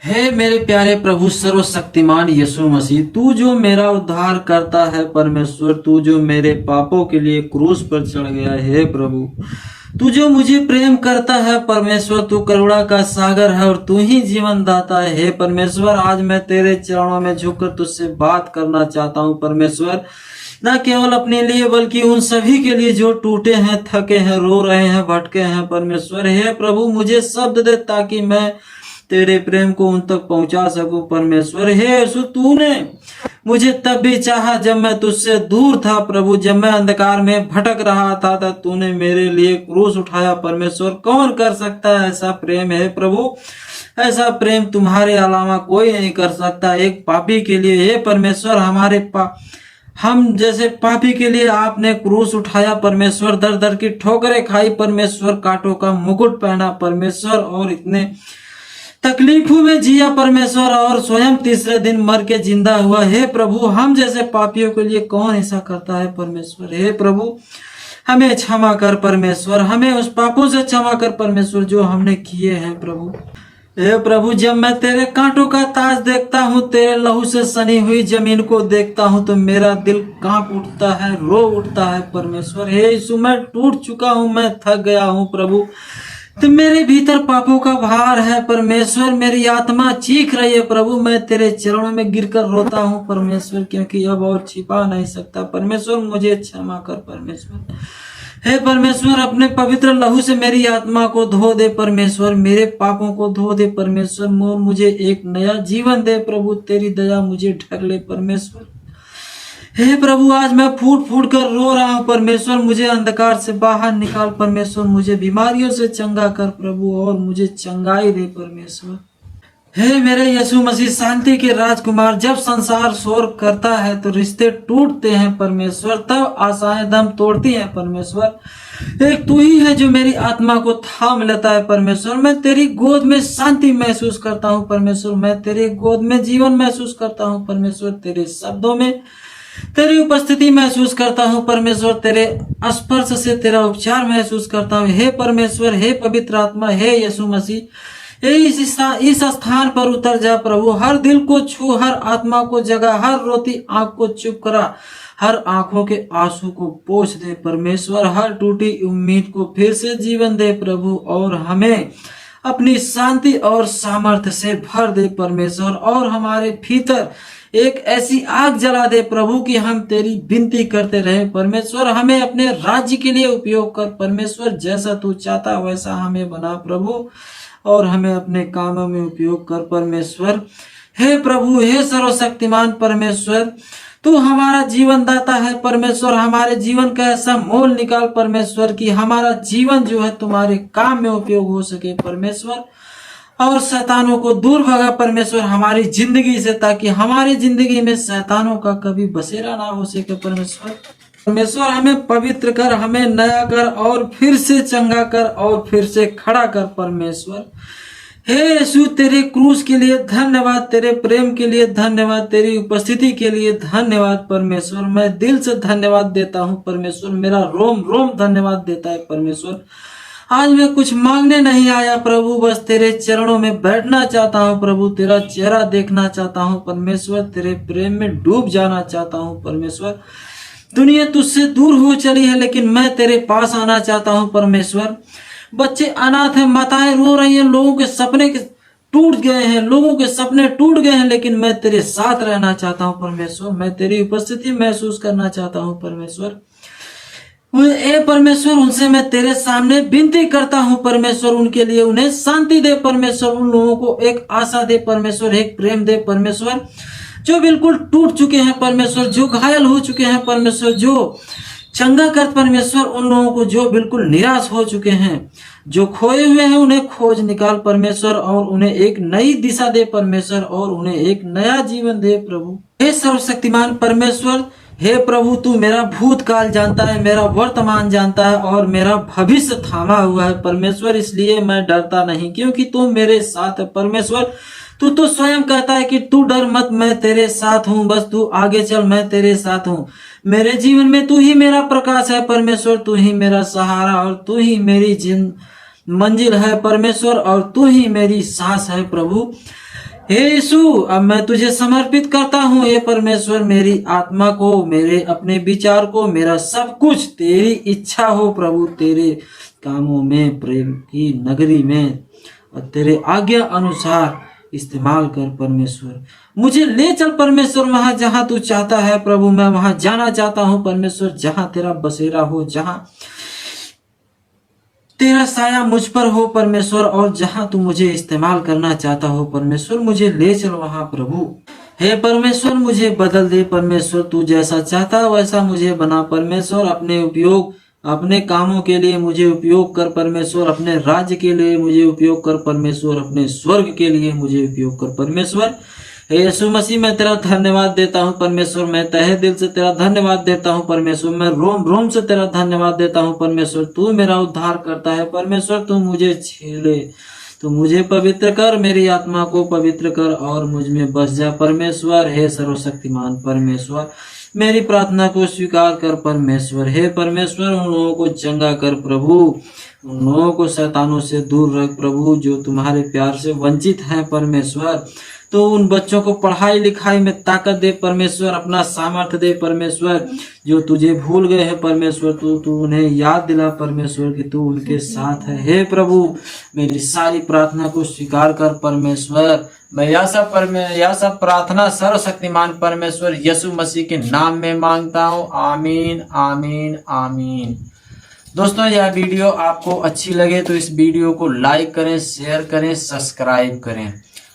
हे मेरे प्यारे प्रभु सर्वशक्तिमान यीशु मसीह, तू जो मेरा उद्धार करता है परमेश्वर, तू जो मेरे पापों के लिए क्रूस पर चढ़ गया है हे प्रभु, तू जो मुझे प्रेम करता है परमेश्वर, तू करुणा का सागर है और तू ही जीवन दाता है हे परमेश्वर। आज मैं तेरे चरणों में झुककर तुझसे बात करना चाहता हूँ परमेश्वर, न केवल अपने लिए बल्कि उन सभी के लिए जो टूटे हैं, थके हैं, रो रहे हैं, भटके हैं परमेश्वर। हे प्रभु, मुझे शब्द दे ताकि मैं तेरे प्रेम को उन तक पहुंचा सकूं परमेश्वर। हे यीशु, तूने मुझे तब भी चाहा जब मैं तुझसे दूर था प्रभु, जब मैं अंधकार में भटक रहा था तब तूने मेरे लिए क्रूस उठाया परमेश्वर। कौन कर सकता है ऐसा प्रेम है प्रभु? ऐसा प्रेम तुम्हारे अलावा कोई नहीं कर सकता। एक पापी के लिए हे परमेश्वर, हम जैसे पापी के लिए आपने क्रूस उठाया परमेश्वर, दर दर की ठोकरें खाई परमेश्वर, कांटों का मुकुट पहना परमेश्वर और इतने तकलीफों में जिया परमेश्वर और स्वयं तीसरे दिन मर के जिंदा हुआ। हे प्रभु, हम जैसे पापियों के लिए कौन ऐसा करता है परमेश्वर? हे प्रभु, हमें क्षमा कर परमेश्वर, हमें उस पापों से क्षमा कर परमेश्वर जो हमने किए हैं प्रभु। हे प्रभु, जब मैं तेरे कांटों का ताज देखता हूँ, तेरे लहू से सनी हुई जमीन को देखता हूँ तो मेरा दिल कांप उठता है, रो उठता है परमेश्वर। हे यीशु, मैं टूट चुका हूँ, मैं थक गया हूँ प्रभु, तो मेरे भीतर पापों का भार है परमेश्वर। मेरी आत्मा चीख रही है प्रभु, मैं तेरे चरणों में गिरकर रोता हूँ परमेश्वर, क्योंकि अब और छिपा नहीं सकता परमेश्वर। मुझे क्षमा कर परमेश्वर। हे परमेश्वर, अपने पवित्र लहू से मेरी आत्मा को धो दे परमेश्वर, मेरे पापों को धो दे परमेश्वर। मुझे एक नया जीवन दे प्रभु, तेरी दया मुझे ढक ले परमेश्वर। हे प्रभु, आज मैं फूट फूट कर रो रहा हूँ परमेश्वर, मुझे अंधकार से बाहर निकाल परमेश्वर, मुझे बीमारियों से चंगा कर प्रभु और मुझे चंगाई दे परमेश्वर। हे मेरे यीशु मसीह, शांति के राजकुमार, जब संसार शोर करता है तो रिश्ते टूटते हैं परमेश्वर, तब आशाएं दम तोड़ती हैं परमेश्वर। एक तू ही है जो मेरी आत्मा को थाम लेता है परमेश्वर। मैं तेरी गोद में शांति महसूस करता हूँ परमेश्वर, मैं तेरी गोद में जीवन महसूस करता हूँ परमेश्वर, तेरे शब्दों में तेरी उपस्थिति महसूस करता हूँ परमेश्वर, तेरे स्पर्श से तेरा उपचार महसूस करता हूँ। हे परमेश्वर, हे पवित्र आत्मा, हे यीशु मसीह, इस स्थान पर उतर जा प्रभु, हर दिल को छू, हर आत्मा को जगा, हर रोती आंख को चुप करा, हर आंखों के आंसू को पोंछ दे परमेश्वर, हर टूटी उम्मीद को फिर से जीवन दे प्रभु और हमें अपनी शांति और सामर्थ्य से भर दे परमेश्वर और हमारे भीतर एक ऐसी आग जला दे प्रभु कि हम तेरी विनती करते रहे परमेश्वर। हमें अपने राज्य के लिए उपयोग कर परमेश्वर, जैसा तू चाहता वैसा हमें बना प्रभु और हमें अपने कामों में उपयोग कर परमेश्वर। हे प्रभु, हे सर्वशक्तिमान परमेश्वर, तू हमारा जीवन दाता है परमेश्वर, हमारे जीवन का ऐसा मोल निकाल परमेश्वर कि हमारा जीवन जो है तुम्हारे काम में उपयोग हो सके परमेश्वर और शैतानों को दूर भगा परमेश्वर हमारी जिंदगी से, ताकि हमारी जिंदगी में शैतानों का कभी बसेरा ना हो सके परमेश्वर। परमेश्वर, हमें पवित्र कर, हमें नया कर और फिर से चंगा कर और फिर से खड़ा कर परमेश्वर। हे यीशु, तेरे क्रूस के लिए धन्यवाद, तेरे प्रेम के लिए धन्यवाद, तेरी उपस्थिति के लिए धन्यवाद परमेश्वर। मैं दिल से धन्यवाद देता हूँ परमेश्वर, मेरा रोम रोम धन्यवाद देता है परमेश्वर। आज मैं कुछ मांगने नहीं आया प्रभु, बस तेरे चरणों में बैठना चाहता हूँ प्रभु, तेरा चेहरा देखना चाहता हूँ परमेश्वर, तेरे प्रेम में डूब जाना चाहता हूँ परमेश्वर। दुनिया तुझसे दूर हो चली है लेकिन मैं तेरे पास आना चाहता हूँ परमेश्वर। बच्चे अनाथ हैं, माताएं रो रही हैं, लोगों के सपने टूट गए हैं, लोगों के सपने टूट गए हैं, लेकिन मैं तेरे साथ रहना चाहता हूँ परमेश्वर। मैं तेरी उपस्थिति महसूस करना चाहता हूँ परमेश्वर। ए परमेश्वर, उनसे मैं तेरे सामने विनती करता हूँ परमेश्वर, उनके लिए उन्हें शांति दे परमेश्वर, उन लोगों को एक आशा दे परमेश्वर, एक प्रेम दे परमेश्वर, जो बिल्कुल टूट चुके हैं परमेश्वर, जो घायल हो चुके हैं परमेश्वर, जो चंगा कर परमेश्वर उन लोगों को जो बिल्कुल निराश हो चुके हैं, जो खोए हुए हैं, उन्हें खोज निकाल परमेश्वर और उन्हें एक नई दिशा दे परमेश्वर और उन्हें एक नया जीवन दे प्रभु। हे सर्वशक्तिमान परमेश्वर, हे प्रभु, तू मेरा भूतकाल जानता है, मेरा वर्तमान जानता है और मेरा भविष्य थामा हुआ है परमेश्वर, इसलिए मैं डरता नहीं क्योंकि तू मेरे साथ है परमेश्वर। तू तो स्वयं कहता है कि तू डर मत, मैं तेरे साथ हूँ, बस तू आगे चल, मैं तेरे साथ हूँ। मेरे जीवन में तू ही मेरा प्रकाश है परमेश्वर, तू ही मेरा सहारा और तू ही मेरी मंजिल है परमेश्वर और तू ही मेरी सांस है प्रभु। हे यीशु, अब मैं तुझे समर्पित करता हूँ। हे परमेश्वर, मेरी आत्मा को, मेरे अपने विचार को, मेरा सब कुछ तेरी इच्छा हो प्रभु। तेरे कामों में, प्रेम की नगरी में और तेरे आज्ञा अनुसार इस्तेमाल कर परमेश्वर। मुझे ले चल परमेश्वर वहां जहां तू चाहता है प्रभु। मैं वहां जाना चाहता हूं परमेश्वर, जहां तेरा बसेरा हो, जहां तेरा साया मुझ पर हो परमेश्वर, और जहां तू मुझे इस्तेमाल करना चाहता हो परमेश्वर, मुझे ले चल वहां प्रभु। हे परमेश्वर, मुझे बदल दे परमेश्वर। तू जैसा चाहता है वैसा मुझे बना परमेश्वर। अपने उपयोग, अपने कामों के लिए मुझे उपयोग कर परमेश्वर। अपने राज्य के लिए मुझे उपयोग कर परमेश्वर। अपने स्वर्ग के लिए मुझे उपयोग कर परमेश्वर। हे यीशु मसीह, मैं तेरा धन्यवाद देता हूँ परमेश्वर। मैं तहे दिल से तेरा धन्यवाद देता हूँ परमेश्वर। मैं रोम रोम से तेरा धन्यवाद देता हूँ परमेश्वर। तू मेरा उद्धार करता है परमेश्वर। तू मुझे छीले, तू मुझे पवित्र कर, मेरी आत्मा को पवित्र कर और मुझ में बस जा परमेश्वर। हे सर्वशक्तिमान परमेश्वर, मेरी प्रार्थना को स्वीकार कर परमेश्वर। हे परमेश्वर, उन लोगों को चंगा कर प्रभु। उन लोगों को शैतानों से दूर रख प्रभु, जो तुम्हारे प्यार से वंचित हैं परमेश्वर। तो उन बच्चों को पढ़ाई लिखाई में ताकत दे परमेश्वर, अपना सामर्थ्य दे परमेश्वर। जो तुझे भूल गए हैं परमेश्वर, तू उन्हें याद दिला परमेश्वर कि तू उनके साथ है। हे प्रभु, मेरी सारी प्रार्थना को स्वीकार कर परमेश्वर। मैं यह सब प्रार्थना सर्वशक्तिमान परमेश्वर यीशु मसीह के नाम में मांगता हूँ। आमीन, आमीन, आमीन। दोस्तों, यह वीडियो आपको अच्छी लगे तो इस वीडियो को लाइक करें, शेयर करें, सब्सक्राइब करें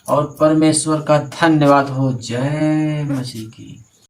और परमेश्वर का धन्यवाद हो। जय मसीह की।